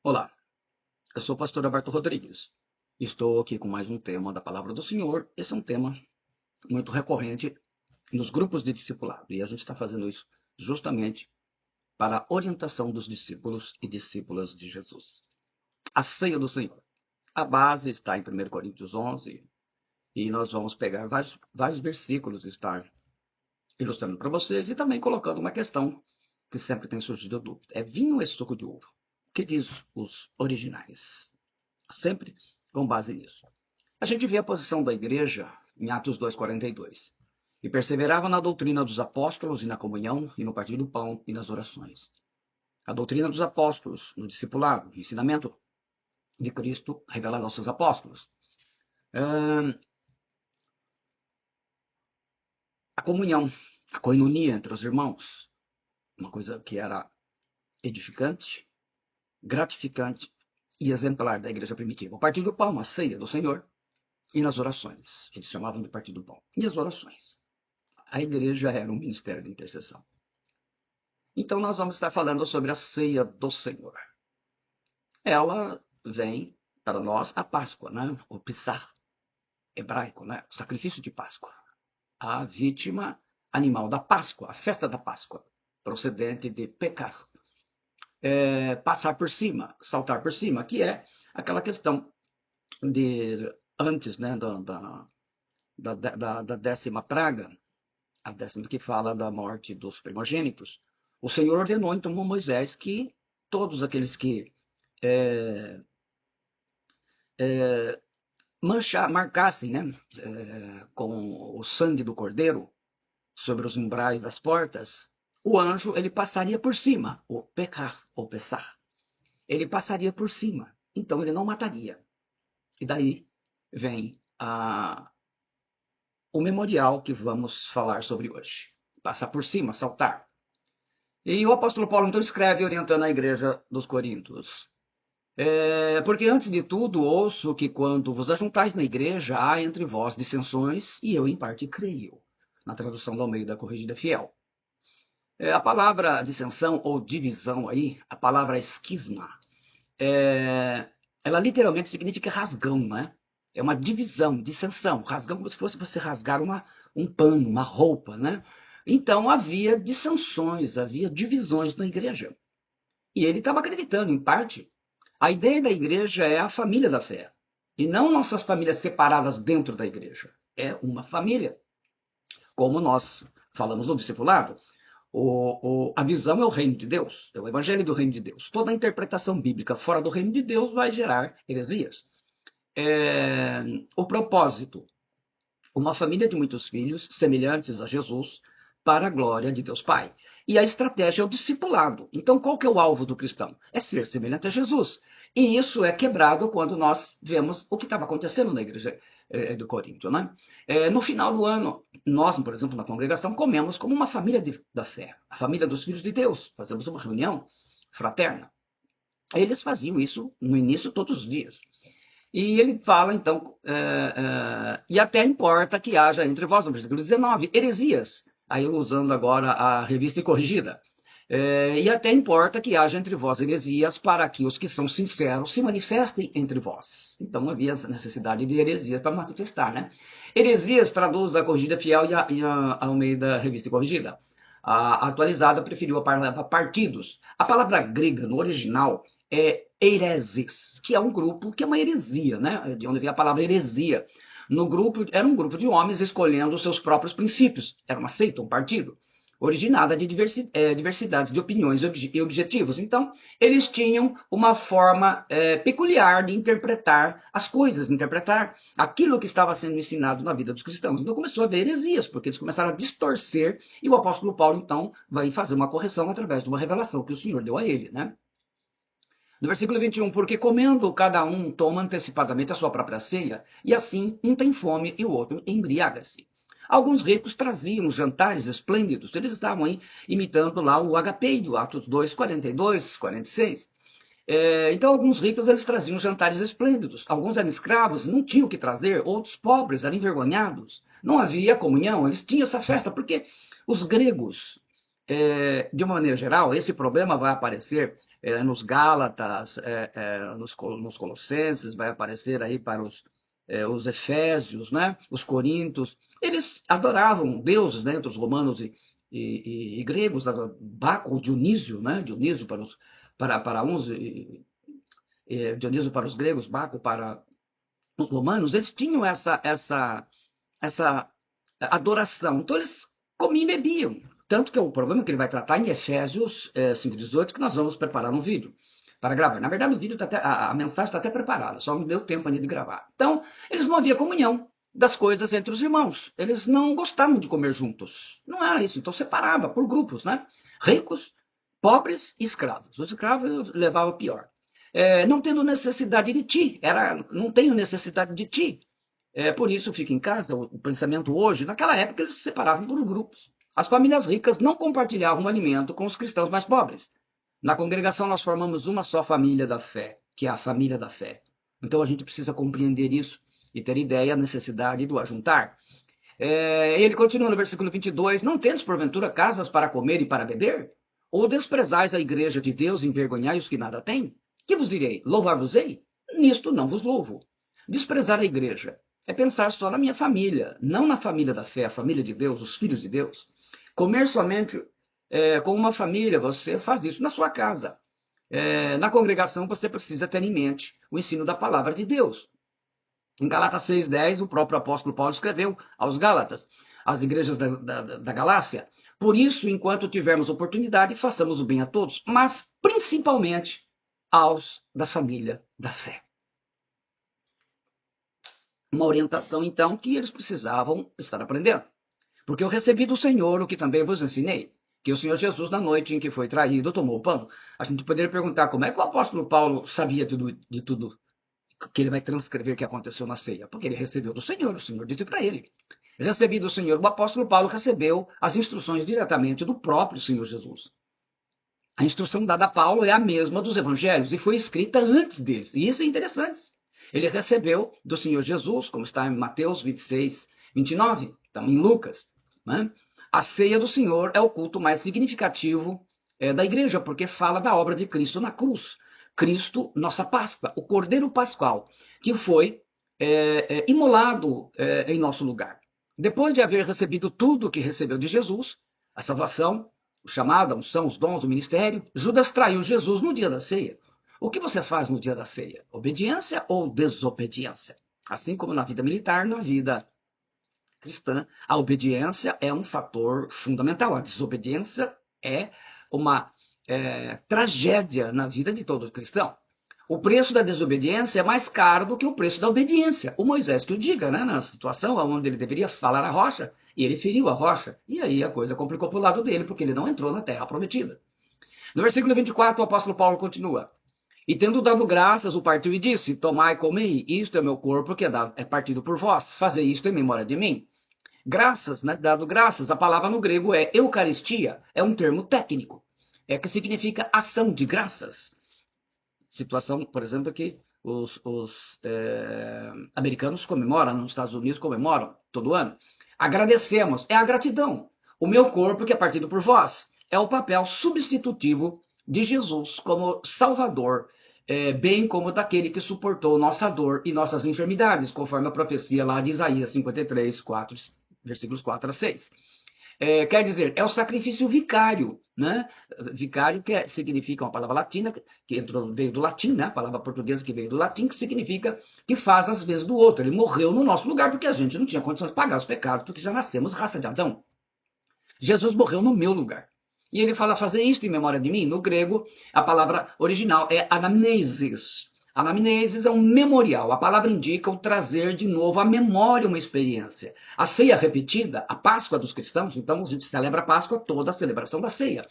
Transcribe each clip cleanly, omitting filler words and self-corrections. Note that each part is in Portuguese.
Olá, eu sou o pastor Alberto Rodrigues. Estou aqui com mais um tema da Palavra do Senhor. Esse é um tema muito recorrente nos grupos de discipulado e a gente está fazendo isso justamente para a orientação dos discípulos e discípulas de Jesus. A ceia do Senhor. A base está em 1 Coríntios 11 e nós vamos pegar vários versículos e estar ilustrando para vocês e também colocando uma questão que sempre tem surgido dúvida. É vinho ou é suco de uva? O que diz os originais? Sempre com base nisso. A gente vê a posição da igreja em Atos 2,42. E perseverava na doutrina dos apóstolos e na comunhão e no partir do pão e nas orações. A doutrina dos apóstolos, no discipulado, no ensinamento de Cristo revelado aos seus apóstolos. A comunhão, a coinonia entre os irmãos, uma coisa que era edificante, gratificante e exemplar da igreja primitiva. O partir do pão, a ceia do Senhor, e nas orações. Eles chamavam de partir do pão. E as orações. A igreja era um ministério de intercessão. Então nós vamos estar falando sobre a ceia do Senhor. Ela vem para nós a Páscoa, né? O Pissar hebraico, né? O sacrifício de Páscoa. A vítima animal da Páscoa, a festa da Páscoa, procedente de pecar. Passar por cima, saltar por cima, que é aquela questão de antes, né, da décima praga, a décima que fala da morte dos primogênitos. O Senhor ordenou então a Moisés que todos aqueles que marcassem, né, com o sangue do cordeiro sobre os umbrais das portas, o anjo ele passaria por cima, o pecar, ou pesar. Ele passaria por cima, então ele não mataria. E daí vem o memorial que vamos falar sobre hoje. Passar por cima, saltar. E o apóstolo Paulo então escreve orientando a igreja dos Coríntios. Porque antes de tudo ouço que quando vos ajuntais na igreja há entre vós dissensões, e eu em parte creio. Na tradução do Almeida Corrigida Fiel. A palavra dissensão ou divisão aí, a palavra esquisma, ela literalmente significa rasgão, né? É uma divisão, dissensão, rasgão como se fosse você rasgar um pano, uma roupa, né? Então havia dissensões, havia divisões na igreja. E ele estava acreditando, em parte. A ideia da igreja é a família da fé. E não nossas famílias separadas dentro da igreja. É uma família. Como nós falamos no discipulado, a visão é o reino de Deus, é o evangelho do reino de Deus. Toda interpretação bíblica fora do reino de Deus vai gerar heresias. O propósito, uma família de muitos filhos, semelhantes a Jesus, para a glória de Deus Pai. E a estratégia é o discipulado. Então, qual que é o alvo do cristão? É ser semelhante a Jesus. E isso é quebrado quando nós vemos o que estava acontecendo na igreja do Coríntio, né? No final do ano, nós, por exemplo, na congregação, comemos como uma família da fé, a família dos filhos de Deus. Fazemos uma reunião fraterna. Eles faziam isso no início todos os dias. E ele fala, então, e até importa que haja entre vós, no versículo 19, heresias, aí usando agora a revista corrigida, e até importa que haja entre vós heresias para que os que são sinceros se manifestem entre vós. Então havia essa necessidade de heresias para manifestar, né? Heresias traduz a corrigida fiel e a Almeida revista corrigida. A atualizada preferiu a palavra partidos. A palavra grega no original é hereses, que é um grupo que é uma heresia, né? De onde vem a palavra heresia. No grupo, era um grupo de homens escolhendo os seus próprios princípios. Era uma seita, um partido, originada de diversidades de opiniões e objetivos. Então, eles tinham uma forma peculiar de interpretar as coisas, de interpretar aquilo que estava sendo ensinado na vida dos cristãos. Então, começou a haver heresias, porque eles começaram a distorcer, e o apóstolo Paulo, então, vai fazer uma correção através de uma revelação que o Senhor deu a ele, né? No versículo 21, porque comendo cada um toma antecipadamente a sua própria ceia, e assim um tem fome e o outro embriaga-se. Alguns ricos traziam jantares esplêndidos, eles estavam aí imitando lá o agapeio, Atos 2, 42, 46. Então, alguns ricos eles traziam jantares esplêndidos. Alguns eram escravos, não tinham o que trazer. Outros pobres eram envergonhados. Não havia comunhão, eles tinham essa festa, porque os gregos de uma maneira geral, esse problema vai aparecer nos Gálatas, nos Colossenses, vai aparecer aí para os Efésios, né? Os Coríntios. Eles adoravam deuses, né? Entre os romanos e gregos, Baco, Dionísio, né? Dionísio para uns, Dionísio para os gregos, Baco para os romanos. Eles tinham essa adoração. Então eles comiam e bebiam. Tanto que é o problema que ele vai tratar em Efésios 5,18, que nós vamos preparar um vídeo para gravar. Na verdade, o vídeo a mensagem está até preparada, só não deu tempo ainda de gravar. Então, eles não havia comunhão das coisas entre os irmãos. Eles não gostavam de comer juntos. Não era isso. Então separava por grupos, né? Ricos, pobres e escravos. Os escravos levavam pior. Não tendo necessidade de ti. Não tenho necessidade de ti. Por isso fica em casa o pensamento hoje. Naquela época eles se separavam por grupos. As famílias ricas não compartilhavam o alimento com os cristãos mais pobres. Na congregação nós formamos uma só família da fé, que é a família da fé. Então a gente precisa compreender isso e ter ideia da necessidade do ajuntar. Ele continua no versículo 22, não tendes porventura casas para comer e para beber? Ou desprezais a igreja de Deus e envergonhai os que nada têm? Que vos direi? Louvar-vos-ei? Nisto não vos louvo. Desprezar a igreja é pensar só na minha família, não na família da fé, a família de Deus, os filhos de Deus. Comer somente com uma família, você faz isso na sua casa. Na congregação você precisa ter em mente o ensino da palavra de Deus. Em Gálatas 6,10, o próprio apóstolo Paulo escreveu aos Gálatas, às igrejas da Galácia: por isso, enquanto tivermos oportunidade, façamos o bem a todos, mas principalmente aos da família da fé. Uma orientação, então, que eles precisavam estar aprendendo. Porque eu recebi do Senhor o que também vos ensinei, que o Senhor Jesus, na noite em que foi traído, tomou o pão. A gente poderia perguntar como é que o apóstolo Paulo sabia de tudo que ele vai transcrever que aconteceu na ceia? Porque ele recebeu do Senhor, o Senhor disse para ele. Recebi do Senhor, o apóstolo Paulo recebeu as instruções diretamente do próprio Senhor Jesus. A instrução dada a Paulo é a mesma dos evangelhos e foi escrita antes deles. E isso é interessante. Ele recebeu do Senhor Jesus, como está em Mateus 26, 29, também em Lucas. Né? A ceia do Senhor é o culto mais significativo da igreja, porque fala da obra de Cristo na cruz. Cristo, nossa Páscoa, o Cordeiro Pascual, que foi imolado em nosso lugar. Depois de haver recebido tudo o que recebeu de Jesus, a salvação, o chamado, a unção, os dons, o ministério, Judas traiu Jesus no dia da ceia. O que você faz no dia da ceia? Obediência ou desobediência? Assim como na vida militar, na vida cristã, a obediência é um fator fundamental. A desobediência é uma tragédia na vida de todo cristão. O preço da desobediência é mais caro do que o preço da obediência. O Moisés que o diga, né, na situação onde ele deveria falar a rocha, e ele feriu a rocha, e aí a coisa complicou para o lado dele, porque ele não entrou na terra prometida. No versículo 24, o apóstolo Paulo continua: e tendo dado graças, o partiu e disse: tomai e comei, isto é meu corpo que é partido por vós, fazei isto em memória de mim. Graças, né, dado graças, a palavra no grego é eucaristia, é um termo técnico, que significa ação de graças. Situação, por exemplo, que os americanos comemoram, nos Estados Unidos comemoram todo ano. Agradecemos, é a gratidão. O meu corpo que é partido por vós, é o papel substitutivo de Jesus como Salvador, bem como daquele que suportou nossa dor e nossas enfermidades, conforme a profecia lá de Isaías 53, 4, versículos 4 a 6. Quer dizer, é o sacrifício vicário, né? Vicário que significa uma palavra latina, que veio do latim, né? A palavra portuguesa que veio do latim, que significa que faz as vezes do outro. Ele morreu no nosso lugar porque a gente não tinha condições de pagar os pecados, porque já nascemos raça de Adão. Jesus morreu no meu lugar. E ele fala fazer isto em memória de mim. No grego, a palavra original é anamnesis. Anamnesis é um memorial. A palavra indica o trazer de novo à memória uma experiência. A ceia repetida, a Páscoa dos cristãos, então a gente celebra a Páscoa, toda a celebração da ceia.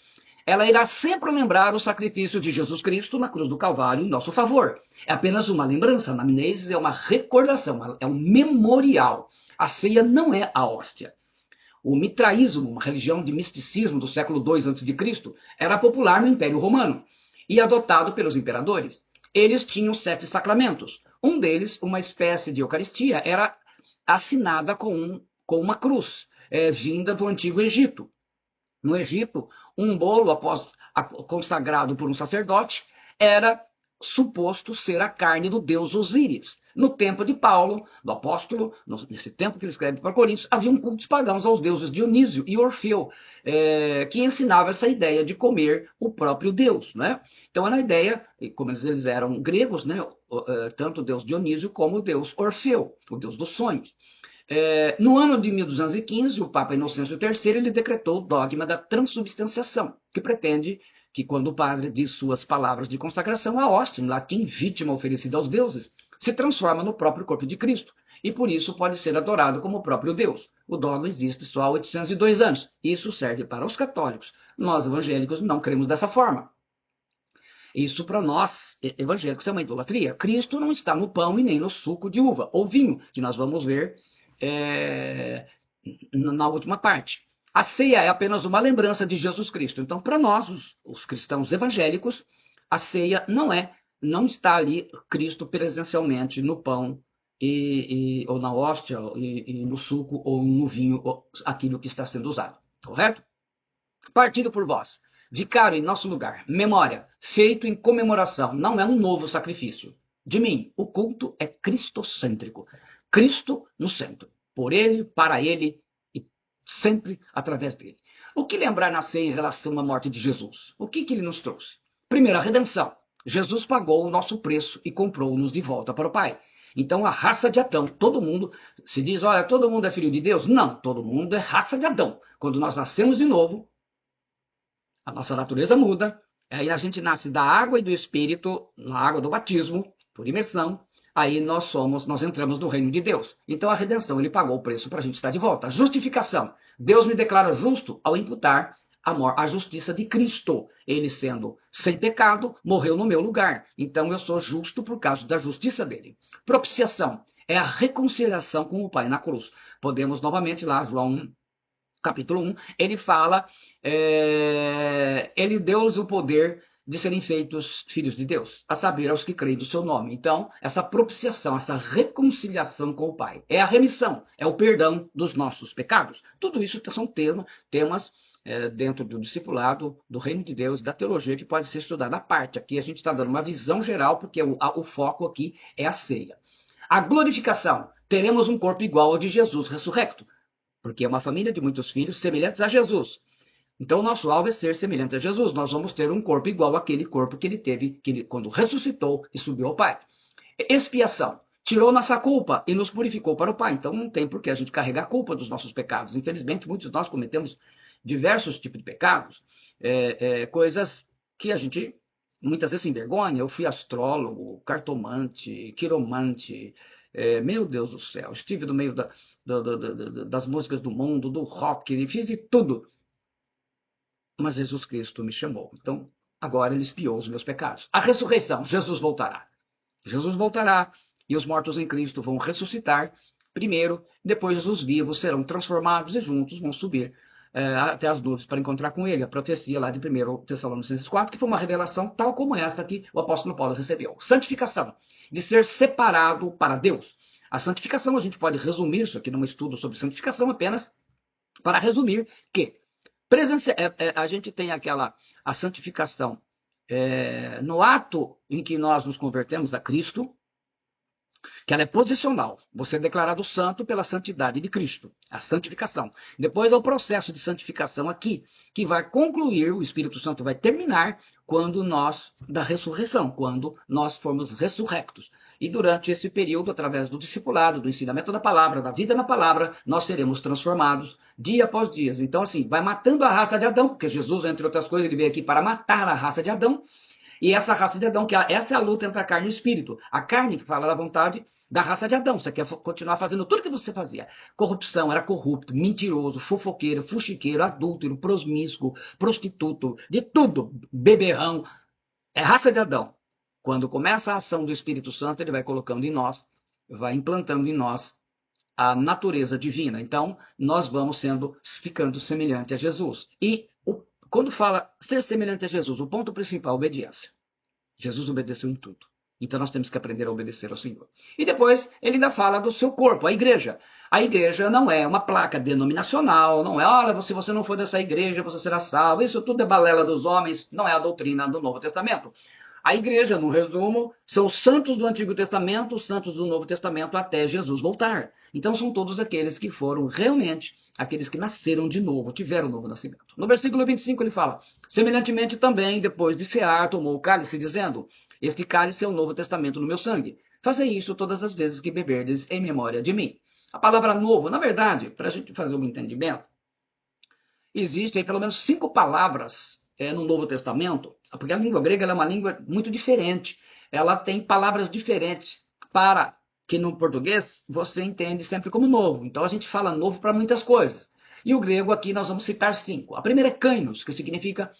Ela irá sempre lembrar o sacrifício de Jesus Cristo na cruz do Calvário em nosso favor. É apenas uma lembrança. A anamnesis é uma recordação, é um memorial. A ceia não é a hóstia. O mitraísmo, uma religião de misticismo do século II a.C., era popular no Império Romano e adotado pelos imperadores. Eles tinham 7 sacramentos. Um deles, uma espécie de Eucaristia, era assinada com uma cruz, vinda do Antigo Egito. No Egito, um bolo após consagrado por um sacerdote era suposto ser a carne do deus Osíris. No tempo de Paulo, do apóstolo, nesse tempo que ele escreve para Coríntios, havia cultos pagãos aos deuses Dionísio e Orfeu, que ensinava essa ideia de comer o próprio Deus, né? Então era a ideia, como eles eram gregos, né? Tanto o deus Dionísio como o deus Orfeu, o deus dos sonhos. No ano de 1215, o Papa Inocêncio III ele decretou o dogma da transubstanciação, que pretende que quando o padre diz suas palavras de consagração, a hóstia, em latim, vítima oferecida aos deuses, se transforma no próprio corpo de Cristo, e por isso pode ser adorado como o próprio Deus. O dogma existe só há 802 anos. Isso serve para os católicos. Nós, evangélicos, não cremos dessa forma. Isso para nós, evangélicos, é uma idolatria. Cristo não está no pão e nem no suco de uva, ou vinho, que nós vamos ver na última parte. A ceia é apenas uma lembrança de Jesus Cristo. Então, para nós, os cristãos evangélicos, a ceia não está ali Cristo presencialmente no pão ou na hóstia, e no suco ou no vinho, aquilo que está sendo usado. Correto? Partido por vós, vicário em nosso lugar, memória, feito em comemoração, não é um novo sacrifício. De mim, o culto é cristocêntrico. Cristo no centro. Por ele, para ele e sempre através dele. O que lembrar na ceia em relação à morte de Jesus? O que ele nos trouxe? Primeiro, a redenção. Jesus pagou o nosso preço e comprou-nos de volta para o Pai. Então, a raça de Adão, todo mundo se diz, olha, todo mundo é filho de Deus? Não, todo mundo é raça de Adão. Quando nós nascemos de novo, a nossa natureza muda, aí a gente nasce da água e do Espírito, na água do batismo, por imersão, aí nós entramos no reino de Deus. Então a redenção, ele pagou o preço para a gente estar de volta. A justificação, Deus me declara justo ao imputar a justiça de Cristo. Ele sendo sem pecado, morreu no meu lugar. Então eu sou justo por causa da justiça dele. Propiciação, é a reconciliação com o Pai na cruz. Podemos novamente lá, João capítulo 1, ele fala, ele deu-lhes o poder de serem feitos filhos de Deus, a saber, aos que creem do seu nome. Então, essa propiciação, essa reconciliação com o Pai, é a remissão, é o perdão dos nossos pecados. Tudo isso são temas dentro do discipulado, do reino de Deus, da teologia, que pode ser estudada à parte. Aqui a gente está dando uma visão geral, porque o foco aqui é a ceia. A glorificação, teremos um corpo igual ao de Jesus ressurrecto, porque é uma família de muitos filhos semelhantes a Jesus. Então, o nosso alvo é ser semelhante a Jesus. Nós vamos ter um corpo igual àquele corpo que ele teve quando ressuscitou e subiu ao Pai. Expiação. Tirou nossa culpa e nos purificou para o Pai. Então, não tem por que a gente carregar a culpa dos nossos pecados. Infelizmente, muitos de nós cometemos diversos tipos de pecados, coisas que a gente muitas vezes se envergonha. Eu fui astrólogo, cartomante, quiromante, meu Deus do céu, estive no meio das músicas do mundo, do rock, fiz de tudo. Mas Jesus Cristo me chamou. Então, agora ele expiou os meus pecados. A ressurreição, Jesus voltará. Jesus voltará e os mortos em Cristo vão ressuscitar primeiro, depois os vivos serão transformados e juntos vão subir até as nuvens para encontrar com ele. A profecia lá de 1 Tessalonicenses 4, que foi uma revelação tal como essa que o apóstolo Paulo recebeu. Santificação, de ser separado para Deus. A santificação, a gente pode resumir isso aqui num estudo sobre santificação apenas para resumir que a gente tem a santificação no ato em que nós nos convertemos a Cristo, que ela é posicional. Você é declarado santo pela santidade de Cristo, a santificação. Depois é o processo de santificação aqui, que vai concluir, o Espírito Santo vai terminar da ressurreição, quando nós formos ressurrectos. E durante esse período, através do discipulado, do ensinamento da palavra, da vida na palavra, nós seremos transformados dia após dia. Então, assim, vai matando a raça de Adão, porque Jesus, entre outras coisas, ele veio aqui para matar a raça de Adão. E essa raça de Adão, essa é a luta entre a carne e o espírito. A carne que fala da vontade da raça de Adão. Você quer continuar fazendo tudo que você fazia. Corrupção, era corrupto, mentiroso, fofoqueiro, fuxiqueiro, adúltero, promíscuo, prostituto, de tudo, beberrão. É raça de Adão. Quando começa a ação do Espírito Santo, ele vai colocando em nós, vai implantando em nós a natureza divina. Então, nós vamos ficando semelhante a Jesus. E quando fala ser semelhante a Jesus, o ponto principal é a obediência. Jesus obedeceu em tudo. Então nós temos que aprender a obedecer ao Senhor. E depois ele ainda fala do seu corpo, a igreja. A igreja não é uma placa denominacional, não é, olha, se você não for dessa igreja, você será salvo. Isso tudo é balela dos homens, não é a doutrina do Novo Testamento. A igreja, no resumo, são os santos do Antigo Testamento, os santos do Novo Testamento até Jesus voltar. Então são todos aqueles que foram realmente aqueles que nasceram de novo, tiveram um novo nascimento. No versículo 25 ele fala, semelhantemente também, depois de cear, tomou o cálice, dizendo, este cálice é o Novo Testamento no meu sangue. Fazei isso todas as vezes que beberdes em memória de mim. A palavra novo, na verdade, para a gente fazer um entendimento, existem pelo menos 5 palavras no Novo Testamento, porque a língua grega é uma língua muito diferente. Ela tem palavras diferentes para que no português você entende sempre como novo. Então a gente fala novo para muitas coisas. E o grego aqui nós vamos citar 5. A primeira é kainos, que significa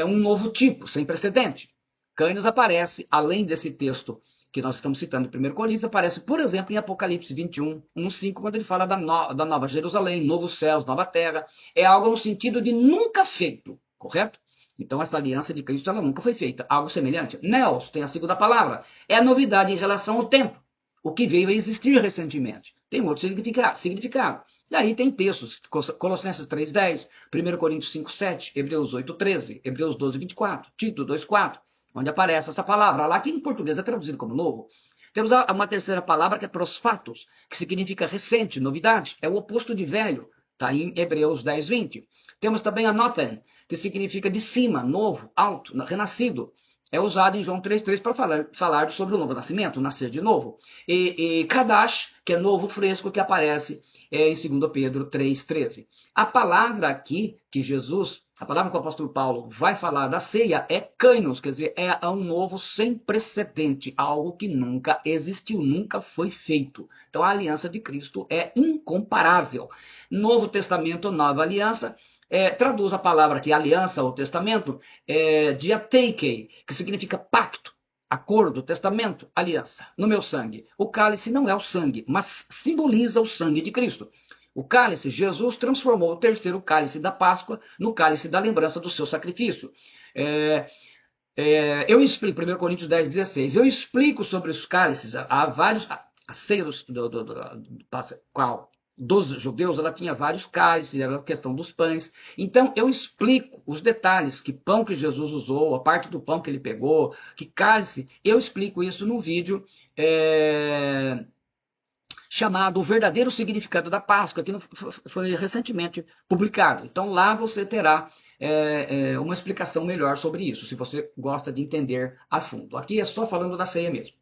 um novo tipo, sem precedente. Kainos aparece, além desse texto que nós estamos citando em 1 Coríntios, aparece, por exemplo, em Apocalipse 21, 1:5, quando ele fala da Nova Jerusalém, novos céus, nova terra. É algo no sentido de nunca feito, correto? Então essa aliança de Cristo ela nunca foi feita. Algo semelhante. Neos tem a segunda palavra. É a novidade em relação ao tempo. O que veio a existir recentemente. Tem outro significado. E aí tem textos, Colossenses 3:10, 1 Coríntios 5:7, Hebreus 8:13, Hebreus 12:24, Tito 2:4, onde aparece essa palavra. Lá que em português é traduzido como novo. Temos uma terceira palavra que é prosfatos, que significa recente, novidade. É o oposto de velho. Está em Hebreus 10:20. Temos também anothen, que significa de cima, novo, alto, renascido. É usado em João 3:3 para falar sobre o novo nascimento, nascer de novo. E Kadash, que é novo, fresco, que aparece em 2 Pedro 3:13. A palavra aqui que Jesus, a palavra que o apóstolo Paulo vai falar da ceia é kainos, quer dizer, é um novo sem precedente, algo que nunca existiu, nunca foi feito. Então a aliança de Cristo é incomparável. Novo Testamento, nova aliança, traduz a palavra aqui, aliança ou testamento, diateikei, que significa pacto, acordo, testamento, aliança, no meu sangue. O cálice não é o sangue, mas simboliza o sangue de Cristo. O cálice, Jesus transformou o terceiro cálice da Páscoa no cálice da lembrança do seu sacrifício. Eu explico, 1 Coríntios 10:16, eu explico sobre os cálices, há vários, a ceia dos judeus, ela tinha vários cálices, era a questão dos pães. Então, eu explico os detalhes, que pão que Jesus usou, a parte do pão que ele pegou, que cálice, eu explico isso no vídeo chamado O Verdadeiro Significado da Páscoa, que foi recentemente publicado. Então, lá você terá uma explicação melhor sobre isso, se você gosta de entender a fundo. Aqui é só falando da ceia mesmo.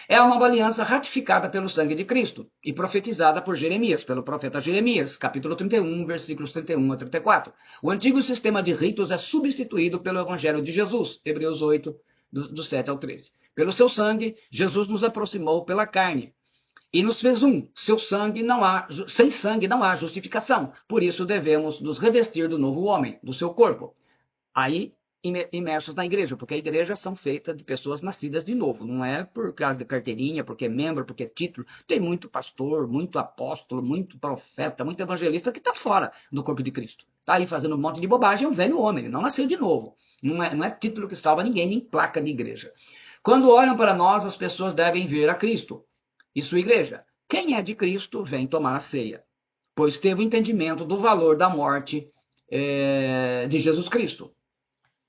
É a nova aliança ratificada pelo sangue de Cristo e profetizada por Jeremias, pelo profeta Jeremias, capítulo 31, versículos 31 a 34. O antigo sistema de ritos é substituído pelo evangelho de Jesus, Hebreus 8, do 7 ao 13. Pelo seu sangue, Jesus nos aproximou pela carne e nos fez um. Sem sangue não há justificação. Por isso devemos nos revestir do novo homem, do seu corpo. Aí imersos na igreja, porque a igreja são feitas de pessoas nascidas de novo, não é por causa de carteirinha, porque é membro, porque é título. Tem muito pastor, muito apóstolo, muito profeta, muito evangelista que está fora do corpo de Cristo. Está aí fazendo um monte de bobagem, é um velho homem, ele não nasceu de novo. Não é título que salva ninguém, nem placa de igreja. Quando olham para nós, as pessoas devem ver a Cristo e sua igreja. Quem é de Cristo vem tomar a ceia, pois teve o entendimento do valor da morte de Jesus Cristo.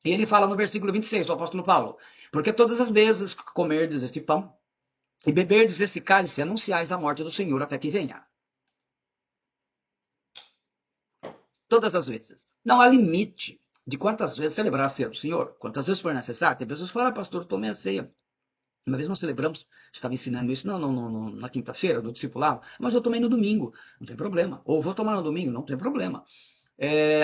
E ele fala no versículo 26, o apóstolo Paulo, porque todas as vezes que comerdes este pão e beberdes este cálice, anunciais a morte do Senhor até que venha. Todas as vezes. Não há limite de quantas vezes celebrar a ceia do Senhor, quantas vezes for necessário. Tem pessoas que falam, pastor, tomei a ceia. Uma vez nós celebramos, estava ensinando isso na quinta-feira, do discipulado, mas eu tomei no domingo, não tem problema. Ou vou tomar no domingo, não tem problema.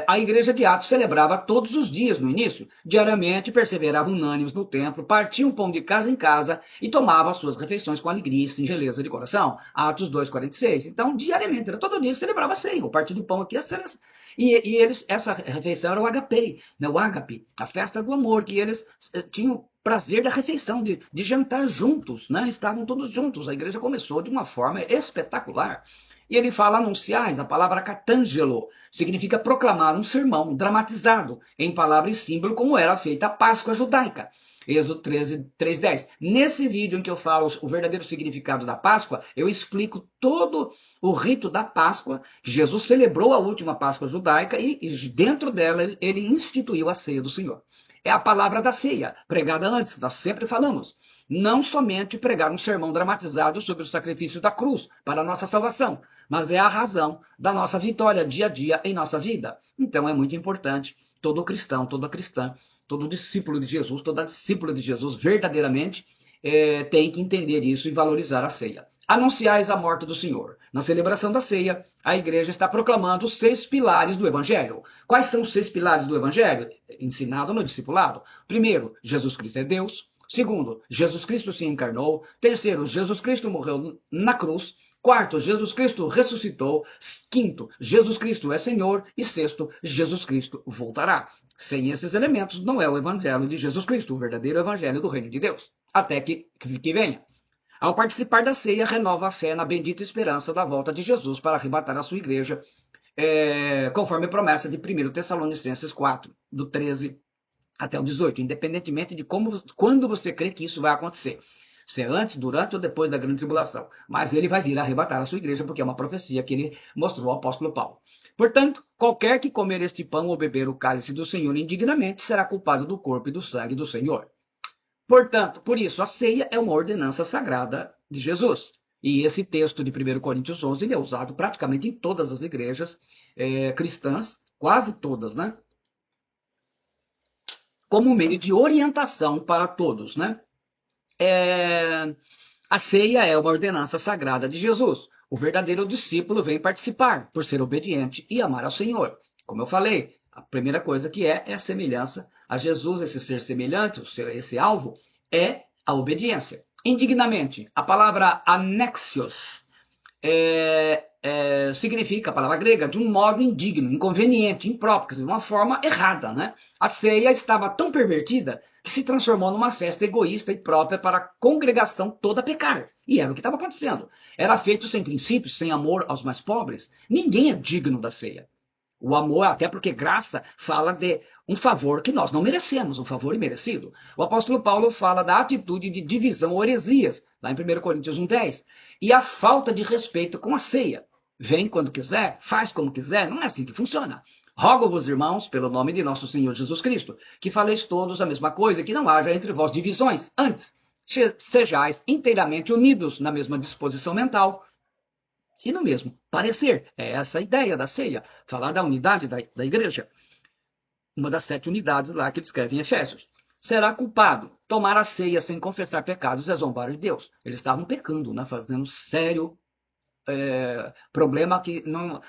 A igreja de Atos celebrava todos os dias no início, diariamente perseveravam unânimes no templo, partiam pão de casa em casa e tomavam as suas refeições com alegria e singeleza de coração. Atos 2:46. Então, diariamente, todo dia celebrava a ceia, o partir do pão aqui, e essa refeição era o agapei, né? O ágape, a festa do amor, que eles tinham prazer da refeição, de jantar juntos, né? Estavam todos juntos. A igreja começou de uma forma espetacular. E ele fala anunciais, a palavra catângelo, significa proclamar um sermão dramatizado em palavra e símbolo, como era feita a Páscoa judaica. Êxodo 13, 3:10. Nesse vídeo em que eu falo o verdadeiro significado da Páscoa, eu explico todo o rito da Páscoa, que Jesus celebrou a última Páscoa judaica e dentro dela ele instituiu a ceia do Senhor. É a palavra da ceia, pregada antes, nós sempre falamos. Não somente pregar um sermão dramatizado sobre o sacrifício da cruz para a nossa salvação, mas é a razão da nossa vitória dia a dia em nossa vida. Então é muito importante todo cristão, toda cristã, todo discípulo de Jesus, toda discípula de Jesus verdadeiramente tem que entender isso e valorizar a ceia. Anunciais a morte do Senhor. Na celebração da ceia, a igreja está proclamando os 6 pilares do Evangelho. Quais são os 6 pilares do Evangelho? Ensinado no discipulado. Primeiro, Jesus Cristo é Deus. Segundo, Jesus Cristo se encarnou. Terceiro, Jesus Cristo morreu na cruz. Quarto, Jesus Cristo ressuscitou. Quinto, Jesus Cristo é Senhor. E sexto, Jesus Cristo voltará. Sem esses elementos, não é o Evangelho de Jesus Cristo, o verdadeiro Evangelho do Reino de Deus, até que venha. Ao participar da ceia, renova a fé na bendita esperança da volta de Jesus para arrebatar a sua igreja, conforme a promessa de 1 Tessalonicenses 4, do 13 até o 18, independentemente de quando você crê que isso vai acontecer. Se é antes, durante ou depois da grande tribulação. Mas ele vai vir arrebatar a sua igreja, porque é uma profecia que ele mostrou ao apóstolo Paulo. Portanto, qualquer que comer este pão ou beber o cálice do Senhor indignamente será culpado do corpo e do sangue do Senhor. Portanto, por isso, a ceia é uma ordenança sagrada de Jesus. E esse texto de 1 Coríntios 11 ele é usado praticamente em todas as igrejas cristãs, quase todas, né? Como meio de orientação para todos, né? A ceia é uma ordenança sagrada de Jesus. O verdadeiro discípulo vem participar por ser obediente e amar ao Senhor. Como eu falei, a primeira coisa que é a semelhança a Jesus, esse ser semelhante, esse alvo, é a obediência. Indignamente, a palavra anexios significa, a palavra grega, de um modo indigno, inconveniente, impróprio, quer dizer, de uma forma errada, né? A ceia estava tão pervertida que se transformou numa festa egoísta e própria para a congregação toda pecar. E era o que estava acontecendo. Era feito sem princípios, sem amor aos mais pobres. Ninguém é digno da ceia. O amor, até porque graça fala de um favor que nós não merecemos, um favor imerecido. O apóstolo Paulo fala da atitude de divisão ou heresias, lá em 1 Coríntios 1:10, e a falta de respeito com a ceia. Vem quando quiser, faz como quiser, não é assim que funciona. Rogo-vos, irmãos, pelo nome de nosso Senhor Jesus Cristo, que faleis todos a mesma coisa, que não haja entre vós divisões. Antes, sejais inteiramente unidos na mesma disposição mental e no mesmo parecer. É essa a ideia da ceia, falar da unidade da igreja. Uma das 7 unidades lá que ele escreve em Efésios. Será culpado. Tomar a ceia sem confessar pecados é zombar de Deus. Eles estavam pecando, né, fazendo sério problema que não,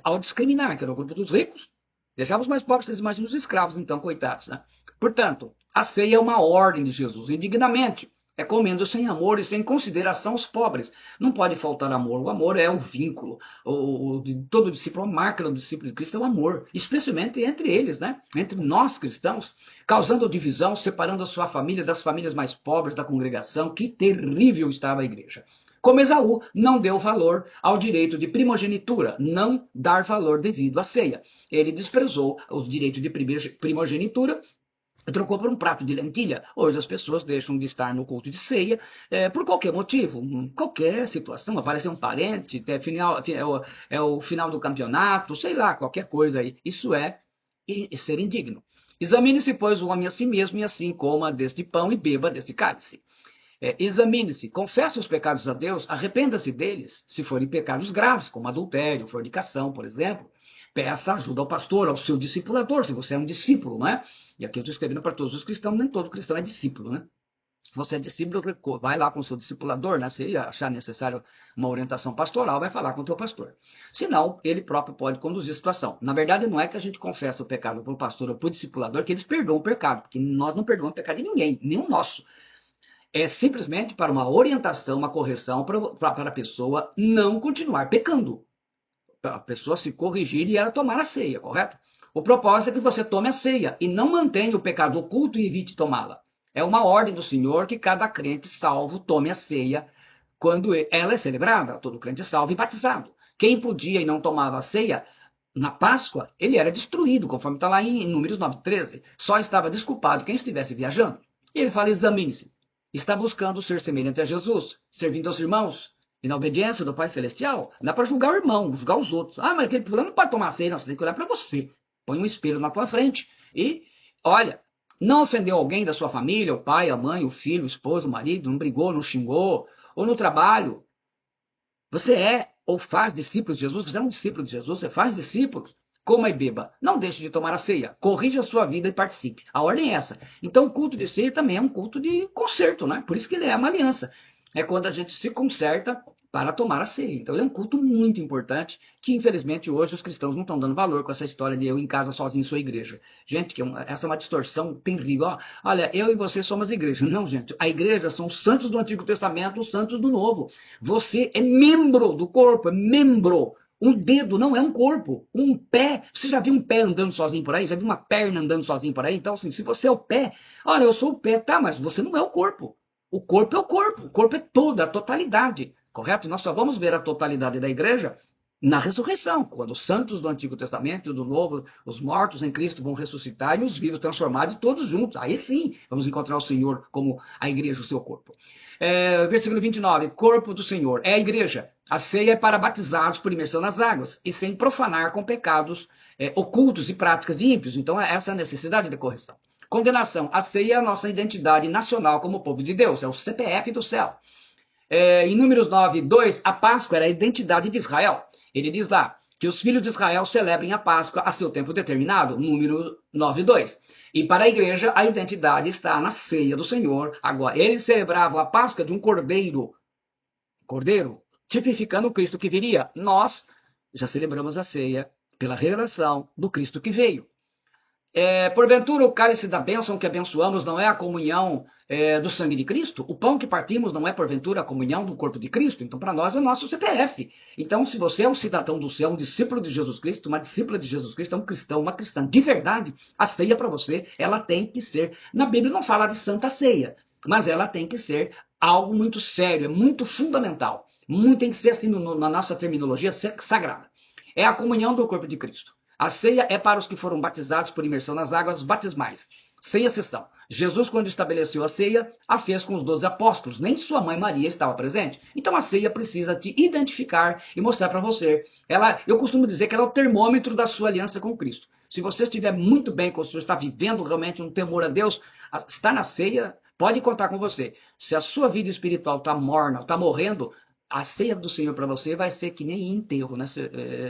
ao discriminar, que era o grupo dos ricos, deixava os mais pobres, vocês imaginam os escravos, então, coitados. Né? Portanto, a ceia é uma ordem de Jesus, indignamente. É comendo sem amor e sem consideração aos pobres. Não pode faltar amor. O amor é o vínculo. De todo discípulo, a marca do discípulo de Cristo é o amor. Especialmente entre eles, né? Entre nós cristãos. Causando divisão, separando a sua família das famílias mais pobres da congregação. Que terrível estava a igreja. Como Esaú não deu valor ao direito de primogenitura, não dar valor devido à ceia. Ele desprezou os direitos de primogenitura, trocou por um prato de lentilha. Hoje as pessoas deixam de estar no culto de ceia por qualquer motivo, qualquer situação, aparecer um parente, é o final do campeonato, sei lá, qualquer coisa aí. Isso é ser indigno. Examine-se, pois, o homem a si mesmo, e assim coma deste pão e beba deste cálice. Examine-se, confesse os pecados a Deus, arrependa-se deles, se forem pecados graves, como adultério, fornicação, por exemplo. Peça ajuda ao pastor, ao seu discipulador, se você é um discípulo, né? E aqui eu estou escrevendo para todos os cristãos, nem todo cristão é discípulo, né? Se você é discípulo, vai lá com o seu discipulador, né? Se achar necessário uma orientação pastoral, vai falar com o teu pastor. Senão, ele próprio pode conduzir a situação. Na verdade, não é que a gente confessa o pecado para o pastor ou para o discipulador, que eles perdoam o pecado, porque nós não perdoamos o pecado de ninguém, nenhum nosso. É simplesmente para uma orientação, uma correção para a pessoa não continuar pecando. A pessoa se corrigir e ela tomar a ceia, correto? O propósito é que você tome a ceia e não mantenha o pecado oculto e evite tomá-la. É uma ordem do Senhor que cada crente salvo tome a ceia quando ela é celebrada. Todo crente é salvo e batizado. Quem podia e não tomava a ceia, na Páscoa, ele era destruído, conforme está lá em Números 9:13. Só estava desculpado quem estivesse viajando. E ele fala, examine-se. Está buscando ser semelhante a Jesus, servindo aos irmãos, e na obediência do Pai Celestial. Não é para julgar o irmão, julgar os outros. Ah, mas aquele fulano não pode tomar ceia. Não, você tem que olhar para você. Põe um espelho na tua frente e olha, não ofendeu alguém da sua família, o pai, a mãe, o filho, o esposo, o marido, não brigou, não xingou, ou no trabalho. Você é ou faz discípulos de Jesus, você é um discípulo de Jesus, você faz discípulos. Coma e beba. Não deixe de tomar a ceia. Corrija a sua vida e participe. A ordem é essa. Então, o culto de ceia também é um culto de conserto, né? Por isso que ele é uma aliança. É quando a gente se conserta para tomar a ceia. Então, ele é um culto muito importante que, infelizmente, hoje os cristãos não estão dando valor com essa história de eu em casa sozinho sou igreja. Gente, essa é uma distorção terrível. Olha, eu e você somos igreja. Não, gente. A igreja são os santos do Antigo Testamento, os santos do Novo. Você é membro do corpo, é membro. Um dedo não é um corpo. Um pé. Você já viu um pé andando sozinho por aí? Já viu uma perna andando sozinho por aí? Então, assim, se você é o pé, olha, eu sou o pé, tá, mas você não é o corpo. O corpo é o corpo. O corpo é toda, a totalidade. Correto? Nós só vamos ver a totalidade da igreja na ressurreição, quando os santos do Antigo Testamento e do Novo, os mortos em Cristo vão ressuscitar e os vivos transformados todos juntos. Aí sim, vamos encontrar o Senhor como a igreja, o seu corpo. Versículo 29, corpo do Senhor é a igreja. A ceia é para batizados por imersão nas águas e sem profanar com pecados ocultos e práticas de ímpios. Então, essa é a necessidade de correção. Condenação. A ceia é a nossa identidade nacional como povo de Deus, é o CPF do céu. Em Números 9, 2, a Páscoa era a identidade de Israel. Ele diz lá que os filhos de Israel celebrem a Páscoa a seu tempo determinado, número 9, 2. E para a igreja, a identidade está na ceia do Senhor. Agora, eles celebravam a Páscoa de um cordeiro, tipificando o Cristo que viria. Nós já celebramos a ceia pela revelação do Cristo que veio. Porventura, o cálice da bênção que abençoamos não é a comunhão do sangue de Cristo? O pão que partimos não é, porventura, a comunhão do corpo de Cristo? Então, para nós, é nosso CPF. Então, se você é um cidadão do céu, um discípulo de Jesus Cristo, uma discípula de Jesus Cristo, um cristão, uma cristã de verdade, a ceia para você, ela tem que ser... Na Bíblia não fala de santa ceia, mas ela tem que ser algo muito sério, é muito fundamental. Tem que ser, assim, na nossa terminologia, sagrada. É a comunhão do corpo de Cristo. A ceia é para os que foram batizados por imersão nas águas batismais, sem exceção. Jesus, quando estabeleceu a ceia, a fez com os 12 apóstolos. Nem sua mãe Maria estava presente. Então a ceia precisa te identificar e mostrar para você. Eu costumo dizer que ela é o termômetro da sua aliança com Cristo. Se você estiver muito bem com o Senhor, está vivendo realmente um temor a Deus, está na ceia, pode contar com você. Se a sua vida espiritual está morna, está morrendo, a ceia do Senhor para você vai ser que nem enterro, né?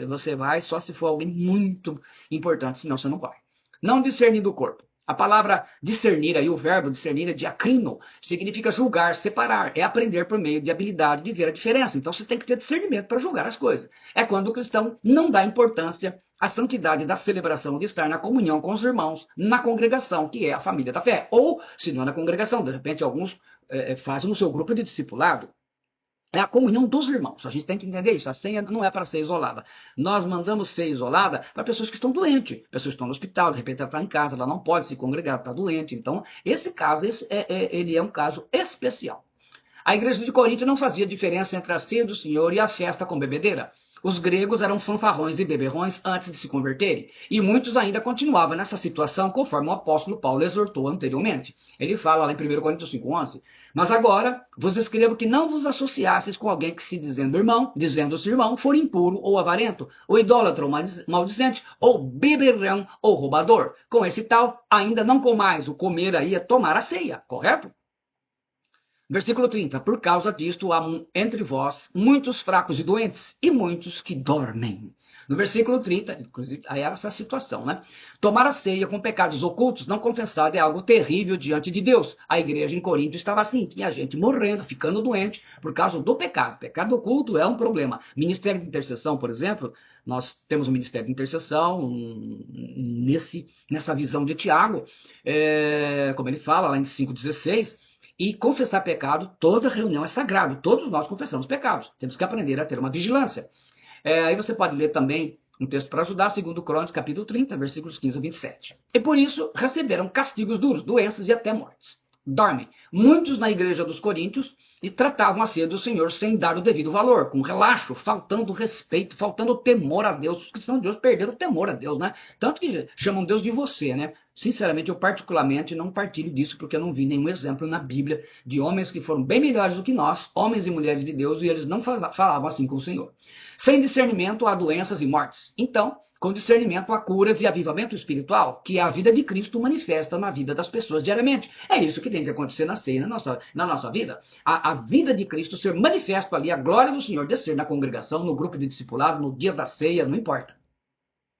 Você vai só se for alguém muito importante, senão você não vai. Não discernir do corpo. A palavra discernir, aí o verbo discernir é diacrino, significa julgar, separar, é aprender por meio de habilidade de ver a diferença. Então você tem que ter discernimento para julgar as coisas. É quando o cristão não dá importância à santidade da celebração de estar na comunhão com os irmãos, na congregação, que é a família da fé. Ou, se não é na congregação, de repente alguns fazem no seu grupo de discipulado. É a comunhão dos irmãos. A gente tem que entender isso. A ceia não é para ser isolada. Nós mandamos ser isolada para pessoas que estão doentes. Pessoas que estão no hospital, de repente ela está em casa, ela não pode se congregar, está doente. Então, esse caso, ele é um caso especial. A igreja de Corinto não fazia diferença entre a ceia do Senhor e a festa com bebedeira. Os gregos eram fanfarrões e beberrões antes de se converterem, e muitos ainda continuavam nessa situação, conforme o apóstolo Paulo exortou anteriormente. Ele fala lá em 1 Coríntios 5,11, mas agora vos escrevo que não vos associasseis com alguém que se dizendo-se irmão, for impuro ou avarento, ou idólatra ou maldizente, ou beberrão ou roubador. Com esse tal, ainda não comais. O comer aí é tomar a ceia, correto? Versículo 30. Por causa disto há entre vós muitos fracos e doentes, e muitos que dormem. No versículo 30, inclusive, aí era essa situação, né? Tomar a ceia com pecados ocultos, não confessado, é algo terrível diante de Deus. A igreja em Corinto estava assim, tinha gente morrendo, ficando doente, por causa do pecado. Pecado oculto é um problema. Ministério de intercessão, por exemplo, nós temos um ministério de intercessão nessa visão de Tiago, como ele fala lá em 5,16, e confessar pecado, toda reunião é sagrado. Todos nós confessamos pecados. Temos que aprender a ter uma vigilância. Aí você pode ler também um texto para ajudar, 2 Crônicas, capítulo 30, versículos 15 a 27. E por isso receberam castigos duros, doenças e até mortes. dormem. Muitos na igreja dos Coríntios e tratavam a ceia do Senhor sem dar o devido valor, com relaxo, faltando respeito, faltando temor a Deus. Os cristãos de hoje perderam o temor a Deus, né? Tanto que chamam Deus de você, né? Sinceramente, eu particularmente não partilho disso, porque eu não vi nenhum exemplo na Bíblia de homens que foram bem melhores do que nós, homens e mulheres de Deus, e eles não falavam assim com o Senhor. Sem discernimento há doenças e mortes. Então, com discernimento há curas e avivamento espiritual, que a vida de Cristo manifesta na vida das pessoas diariamente. É isso que tem que acontecer na ceia, na nossa vida. A vida de Cristo ser manifesto ali, a glória do Senhor descer na congregação, no grupo de discipulado, no dia da ceia, não importa.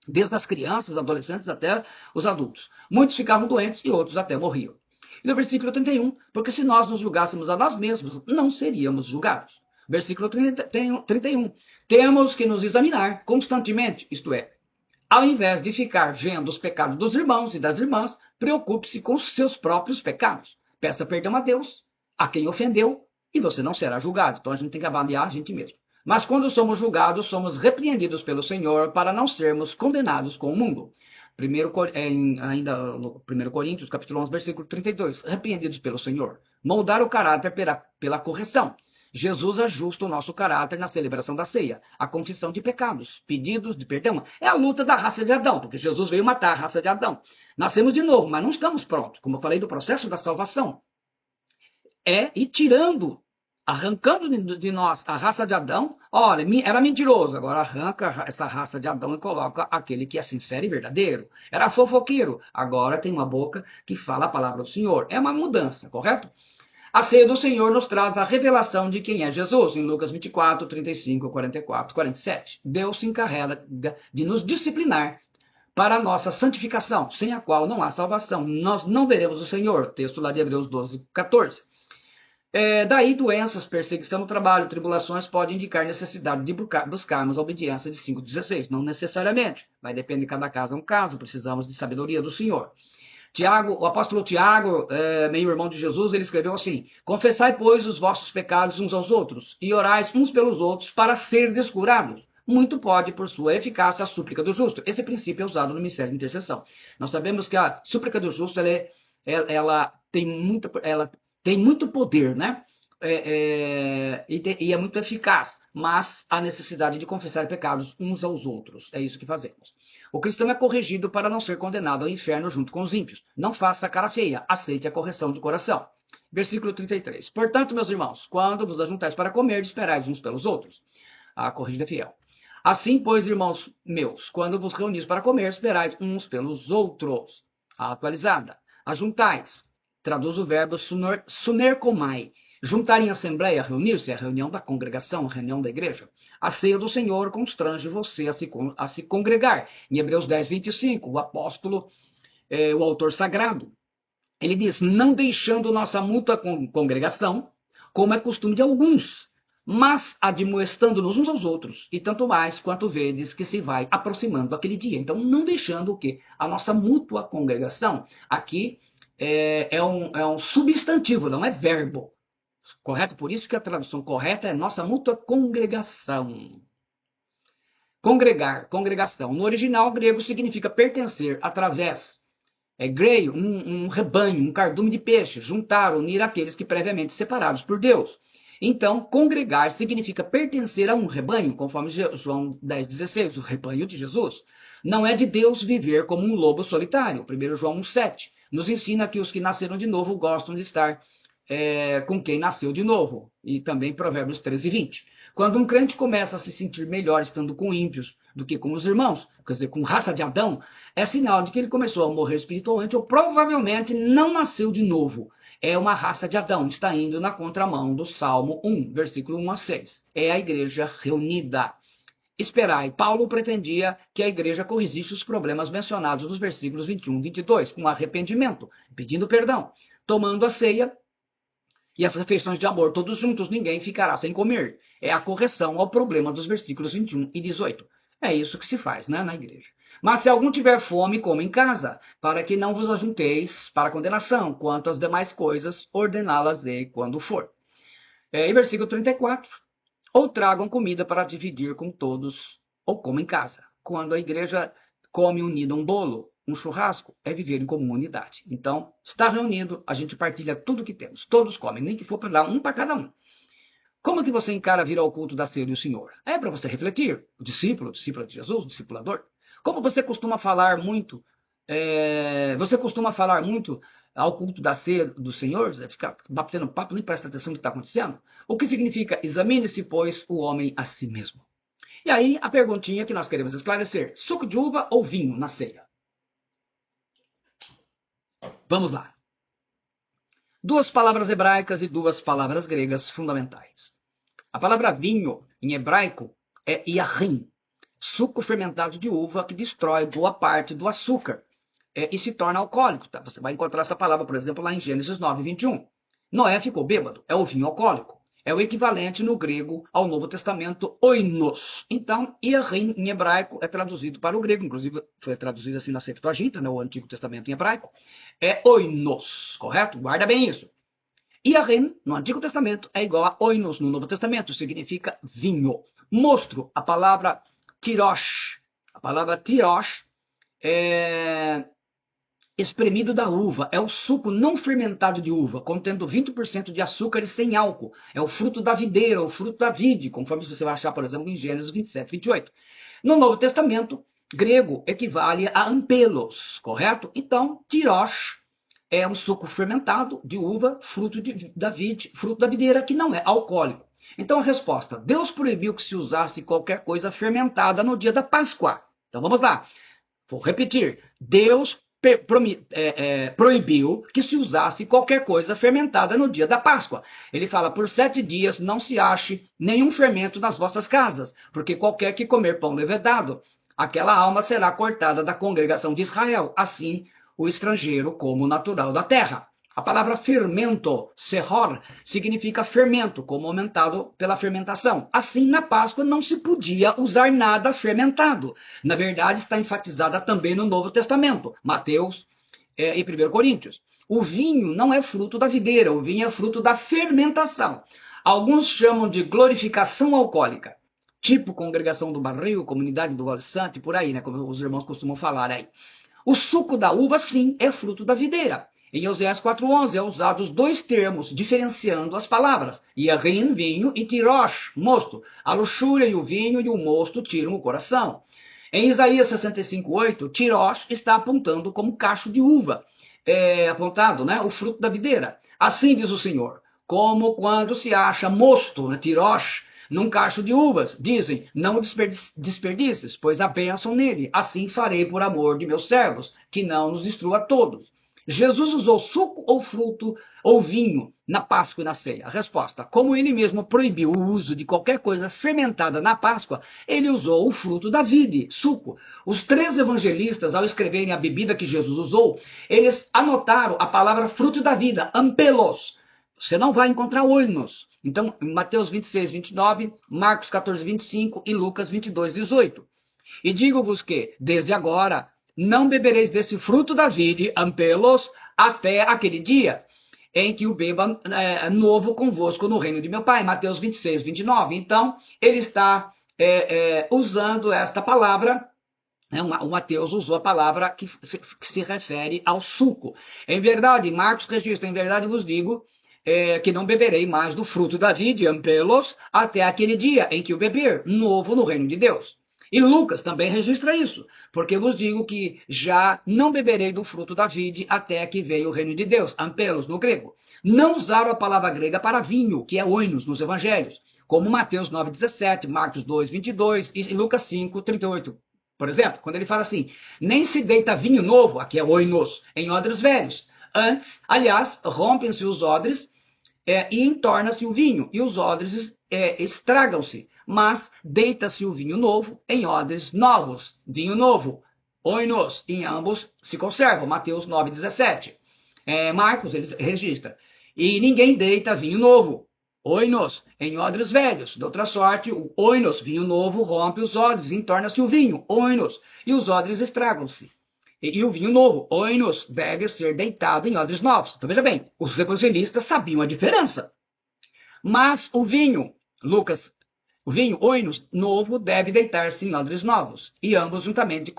Desde as crianças, adolescentes até os adultos. Muitos ficavam doentes e outros até morriam. E no versículo 31, porque se nós nos julgássemos a nós mesmos, não seríamos julgados. Versículo 31, temos que nos examinar constantemente, isto é, ao invés de ficar vendo os pecados dos irmãos e das irmãs, preocupe-se com os seus próprios pecados. Peça perdão a Deus, a quem ofendeu, e você não será julgado. Então a gente tem que avaliar a gente mesmo. Mas quando somos julgados, somos repreendidos pelo Senhor para não sermos condenados com o mundo. Ainda no 1 Coríntios, capítulo 11, versículo 32. Repreendidos pelo Senhor. Moldar o caráter pela correção. Jesus ajusta o nosso caráter na celebração da ceia. A confissão de pecados, pedidos de perdão. É a luta da raça de Adão, porque Jesus veio matar a raça de Adão. Nascemos de novo, mas não estamos prontos. Como eu falei do processo da salvação. É ir tirando, arrancando de nós a raça de Adão. Olha, era mentiroso, agora arranca essa raça de Adão e coloca aquele que é sincero e verdadeiro. Era fofoqueiro, agora tem uma boca que fala a palavra do Senhor. É uma mudança, correto? A ceia do Senhor nos traz a revelação de quem é Jesus, em Lucas 24, 35, 44, 47. Deus se encarrega de nos disciplinar para a nossa santificação, sem a qual não há salvação. Nós não veremos o Senhor. Texto lá de Hebreus 12, 14. Daí, doenças, perseguição no trabalho, tribulações podem indicar necessidade de buscarmos a obediência de 5,16. Não necessariamente. Vai depender de cada caso, é um caso. Precisamos de sabedoria do Senhor. O apóstolo Tiago, meio irmão de Jesus, ele escreveu assim: confessai, pois, os vossos pecados uns aos outros, e orais uns pelos outros para serdes curados. Muito pode, por sua eficácia, a súplica do justo. Esse princípio é usado no ministério de intercessão. Nós sabemos que a súplica do justo ela tem muito poder, né? E é muito eficaz, mas há necessidade de confessar pecados uns aos outros. É isso que fazemos. O cristão é corrigido para não ser condenado ao inferno junto com os ímpios. Não faça cara feia, aceite a correção de coração. Versículo 33. Portanto, meus irmãos, quando vos ajuntais para comer, esperais uns pelos outros. A corrigida é fiel. Assim, pois, irmãos meus, quando vos reunis para comer, esperais uns pelos outros. A atualizada. Ajuntais. Traduz o verbo sunerkomai. Juntar em assembleia, reunir-se, é a reunião da congregação, a reunião da igreja. A ceia do Senhor constrange você a se congregar. Em Hebreus 10, 25, o apóstolo, o autor sagrado, ele diz: não deixando nossa mútua congregação, como é costume de alguns, mas admoestando-nos uns aos outros, e tanto mais quanto vedes que se vai aproximando aquele dia. Então, não deixando o quê? A nossa mútua congregação. Aqui é um substantivo, não é verbo. Correto? Por isso que a tradução correta é nossa mútua congregação. Congregar, congregação. No original grego significa pertencer através. Greio, um rebanho, um cardume de peixe. Juntar, unir aqueles que previamente separados por Deus. Então, congregar significa pertencer a um rebanho, conforme João 10,16, o rebanho de Jesus. Não é de Deus viver como um lobo solitário. 1 João 1,7 nos ensina que os que nasceram de novo gostam de estar com quem nasceu de novo. E também Provérbios 13, 20. Quando um crente começa a se sentir melhor estando com ímpios do que com os irmãos, quer dizer, com raça de Adão, é sinal de que ele começou a morrer espiritualmente ou provavelmente não nasceu de novo. É uma raça de Adão, está indo na contramão do Salmo 1, versículo 1 a 6. É a igreja reunida. Esperai, Paulo pretendia que a igreja corrigisse os problemas mencionados nos versículos 21 e 22, com arrependimento, pedindo perdão, tomando a ceia e as refeições de amor todos juntos, ninguém ficará sem comer. É a correção ao problema dos versículos 21 e 18. É isso que se faz, né, na igreja. Mas se algum tiver fome, coma em casa, para que não vos ajunteis para condenação. Quanto às demais coisas, ordená-las-ei quando for. E versículo 34. Ou tragam comida para dividir com todos, ou comam em casa. Quando a igreja come unida um bolo, um churrasco é viver em comunidade. Então, está reunido, a gente partilha tudo que temos. Todos comem, nem que for para dar um para cada um. Como que você encara vir ao culto da ceia do Senhor? É para você refletir. O discípulo de Jesus, o discipulador. Como você costuma falar muito, ao culto da ceia do Senhor, fica batendo papo, nem presta atenção no que está acontecendo? O que significa examine-se, pois, o homem a si mesmo. E aí, a perguntinha que nós queremos esclarecer: suco de uva ou vinho na ceia? Vamos lá. Duas palavras hebraicas e duas palavras gregas fundamentais. A palavra vinho, em hebraico, é yahin, suco fermentado de uva que destrói boa parte do açúcar e se torna alcoólico. Tá? Você vai encontrar essa palavra, por exemplo, lá em Gênesis 9, 21. Noé ficou bêbado, é o vinho alcoólico. É o equivalente no grego ao Novo Testamento, oinos. Então, yahin em hebraico é traduzido para o grego, inclusive foi traduzido assim na Septuaginta, né, o Antigo Testamento em hebraico, é oinos, correto? Guarda bem isso. Yahin, no Antigo Testamento, é igual a oinos no Novo Testamento, significa vinho. Mostro a palavra tirosh. A palavra tirosh é espremido da uva, é o suco não fermentado de uva, contendo 20% de açúcar e sem álcool. É o fruto da videira, o fruto da vide, conforme você vai achar, por exemplo, em Gênesis 27, 28. No Novo Testamento, grego equivale a ampelos, correto? Então, tirosh é um suco fermentado de uva, fruto da videira, que não é alcoólico. Então a resposta: Deus proibiu que se usasse qualquer coisa fermentada no dia da Páscoa. Então vamos lá. Vou repetir. Deus proibiu que se usasse qualquer coisa fermentada no dia da Páscoa. Ele fala: por 7 dias não se ache nenhum fermento nas vossas casas, porque qualquer que comer pão levedado, aquela alma será cortada da congregação de Israel. Assim, o estrangeiro como o natural da terra. A palavra fermento, serror, significa fermento, como aumentado pela fermentação. Assim, na Páscoa não se podia usar nada fermentado. Na verdade, está enfatizada também no Novo Testamento, Mateus e 1 Coríntios. O vinho não é fruto da videira, o vinho é fruto da fermentação. Alguns chamam de glorificação alcoólica, tipo congregação do barril, comunidade do óleo santo e por aí, né, como os irmãos costumam falar aí. O suco da uva, sim, é fruto da videira. Em Oséias 4:11 é usado os dois termos, diferenciando as palavras. Yahin, vinho, e tirosh, mosto. A luxúria e o vinho e o mosto tiram o coração. Em Isaías 65:8, tirosh está apontando como cacho de uva. Apontado, né, o fruto da videira. Assim diz o Senhor, como quando se acha mosto, né, tirosh, num cacho de uvas. Dizem: não desperdices, pois há bênção nele. Assim farei por amor de meus servos, que não nos destrua todos. Jesus usou suco ou fruto ou vinho na Páscoa e na ceia? A resposta: como ele mesmo proibiu o uso de qualquer coisa fermentada na Páscoa, ele usou o fruto da vide, suco. Os 3 evangelistas, ao escreverem a bebida que Jesus usou, eles anotaram a palavra fruto da vida, ampelos. Você não vai encontrar oinos. Então, em Mateus 26, 29, Marcos 14, 25 e Lucas 22, 18. E digo-vos que, desde agora, não bebereis desse fruto da vide, ampelos, até aquele dia em que o beba novo convosco no reino de meu Pai. Mateus 26, 29. Então, ele está usando esta palavra. O Mateus usou a palavra que se refere ao suco. Em verdade, Marcos registra: em verdade vos digo, que não beberei mais do fruto da vide, ampelos, até aquele dia em que o beber novo no reino de Deus. E Lucas também registra isso, porque vos digo que já não beberei do fruto da vide até que venha o reino de Deus, ampelos no grego. Não usaram a palavra grega para vinho, que é oinos nos evangelhos, como Mateus 9,17, Marcos 2,22 e Lucas 5,38. Por exemplo, quando ele fala assim: nem se deita vinho novo, aqui é oinos, em odres velhos. Antes, aliás, rompem-se os odres e entorna-se o vinho, e os odres estragam-se. Mas deita-se o vinho novo em odres novos. Vinho novo, oinos, em ambos se conservam. Mateus 9,17. Marcos, ele registra: e ninguém deita vinho novo, oinos, em odres velhos. De outra sorte, o oinos, vinho novo, rompe os odres, entorna-se o vinho, oinos, e os odres estragam-se. E o vinho novo, oinos, deve ser deitado em odres novos. Então veja bem, os evangelistas sabiam a diferença. Mas o vinho, O vinho, oinos, novo deve deitar-se em odres novos, e ambos juntamente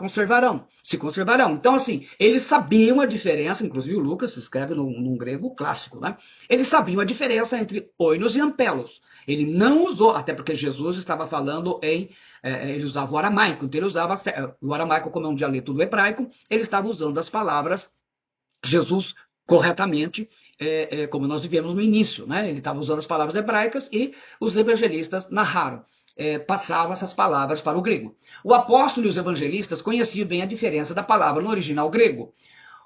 se conservarão. Então, assim, eles sabiam a diferença, inclusive o Lucas escreve num grego clássico, né? Eles sabiam a diferença entre oinos e ampelos. Ele não usou, até porque Jesus estava falando ele usava o aramaico, então ele usava o aramaico como é um dialeto do hebraico, ele estava usando as palavras, Jesus corretamente, como nós vivemos no início, né? Ele estava usando as palavras hebraicas e os evangelistas narraram, passavam essas palavras para o grego. O apóstolo e os evangelistas conheciam bem a diferença da palavra no original grego.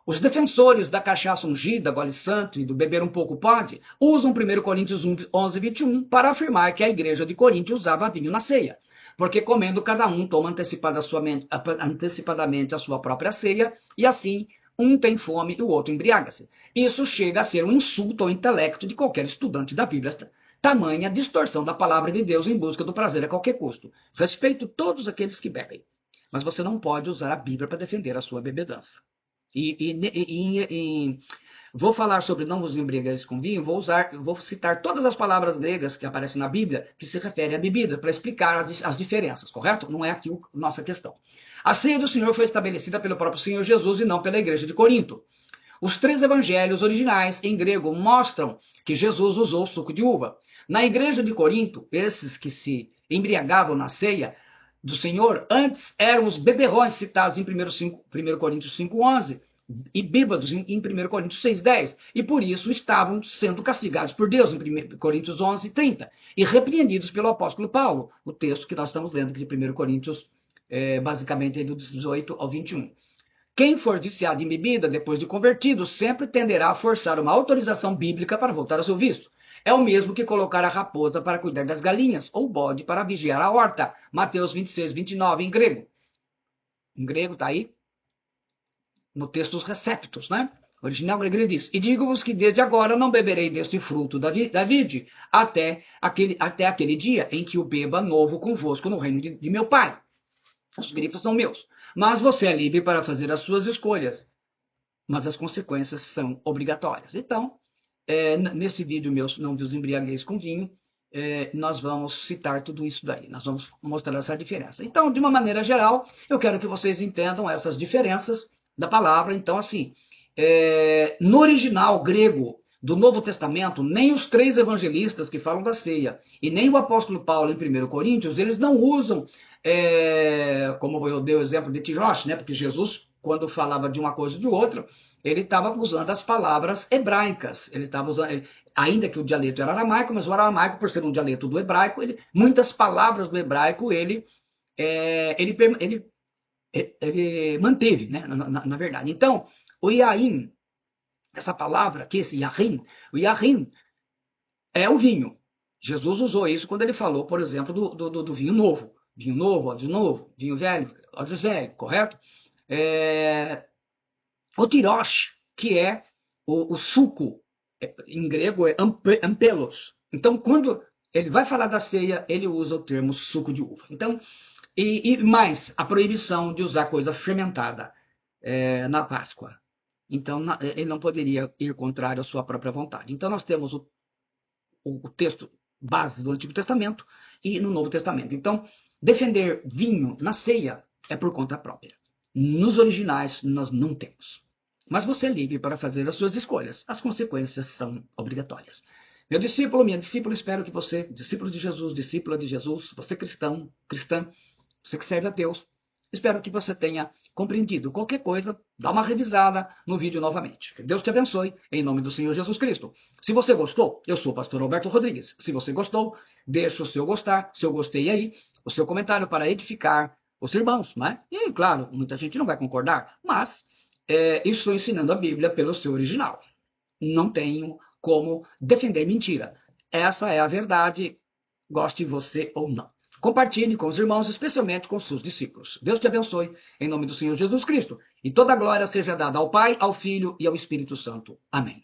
Os defensores da cachaça ungida, gole santo e do beber um pouco pode, usam 1 Coríntios 11, 21 para afirmar que a igreja de Corinto usava vinho na ceia, porque comendo cada um toma antecipadamente a sua própria ceia, e assim um tem fome e o outro embriaga-se. Isso chega a ser um insulto ao intelecto de qualquer estudante da Bíblia. Tamanha distorção da palavra de Deus em busca do prazer a qualquer custo. Respeito todos aqueles que bebem, mas você não pode usar a Bíblia para defender a sua bebedança. Vou falar sobre não vos embriagueis com vinho, vou citar todas as palavras gregas que aparecem na Bíblia que se referem à bebida, para explicar as diferenças, correto? Não é aqui a nossa questão. A ceia do Senhor foi estabelecida pelo próprio Senhor Jesus e não pela igreja de Corinto. Os 3 evangelhos originais em grego mostram que Jesus usou suco de uva. Na igreja de Corinto, esses que se embriagavam na ceia do Senhor antes eram os beberrões citados em 1 Coríntios 5,11 e bêbados em 1 Coríntios 6,10, e por isso estavam sendo castigados por Deus em 1 Coríntios 11,30 e repreendidos pelo apóstolo Paulo, o texto que nós estamos lendo aqui de 1 Coríntios, basicamente do 18 ao 21. Quem for viciado em bebida depois de convertido sempre tenderá a forçar uma autorização bíblica para voltar ao seu vício. É o mesmo que colocar a raposa para cuidar das galinhas, ou o bode para vigiar a horta. Mateus 26, 29, em grego. Em grego está aí, no texto dos receptos, né? O original grego ele diz: e digo-vos que desde agora não beberei deste fruto da vide, até aquele dia em que o beba novo convosco no reino de meu Pai. Os grifos são meus. Mas você é livre para fazer as suas escolhas. Mas as consequências são obrigatórias. Então, nesse vídeo meu, não vos embriagueis com vinho, nós vamos citar tudo isso daí. Nós vamos mostrar essa diferença. Então, de uma maneira geral, eu quero que vocês entendam essas diferenças da palavra. Então, assim, no original grego do Novo Testamento, nem os 3 evangelistas que falam da ceia e nem o apóstolo Paulo em 1 Coríntios, eles não usam, como eu dei o exemplo de Tirosh, né? Porque Jesus, quando falava de uma coisa ou de outra, ele estava usando as palavras hebraicas. Ele estava usando, ainda que o dialeto era aramaico, mas o aramaico, por ser um dialeto do hebraico, muitas palavras do hebraico ele manteve, né? Na verdade. Então, o Yain, essa palavra aqui, esse Yahin, o Yahin é o vinho. Jesus usou isso quando ele falou, por exemplo, do vinho novo. Vinho novo, odre novo, vinho velho, odre velho, correto? O tirosh, que é o suco, em grego é ampelos. Então, quando ele vai falar da ceia, ele usa o termo suco de uva. Então, e mais, a proibição de usar coisa fermentada na Páscoa. Então, ele não poderia ir contrário à sua própria vontade. Então, nós temos o texto base do Antigo Testamento e no Novo Testamento. Então, defender vinho na ceia é por conta própria. Nos originais, nós não temos. Mas você é livre para fazer as suas escolhas. As consequências são obrigatórias. Meu discípulo, minha discípula, espero que você, discípulo de Jesus, discípula de Jesus, você cristão, cristã, você que serve a Deus, espero que você tenha compreendido. Qualquer coisa, dá uma revisada no vídeo novamente. Que Deus te abençoe, em nome do Senhor Jesus Cristo. Se você gostou, eu sou o pastor Alberto Rodrigues. Se você gostou, deixa o seu gostar, seu gostei aí, o seu comentário para edificar os irmãos, né? E, claro, muita gente não vai concordar, mas estou ensinando a Bíblia pelo seu original. Não tenho como defender mentira. Essa é a verdade, goste você ou não. Compartilhe com os irmãos, especialmente com os seus discípulos. Deus te abençoe, em nome do Senhor Jesus Cristo. E toda a glória seja dada ao Pai, ao Filho e ao Espírito Santo. Amém.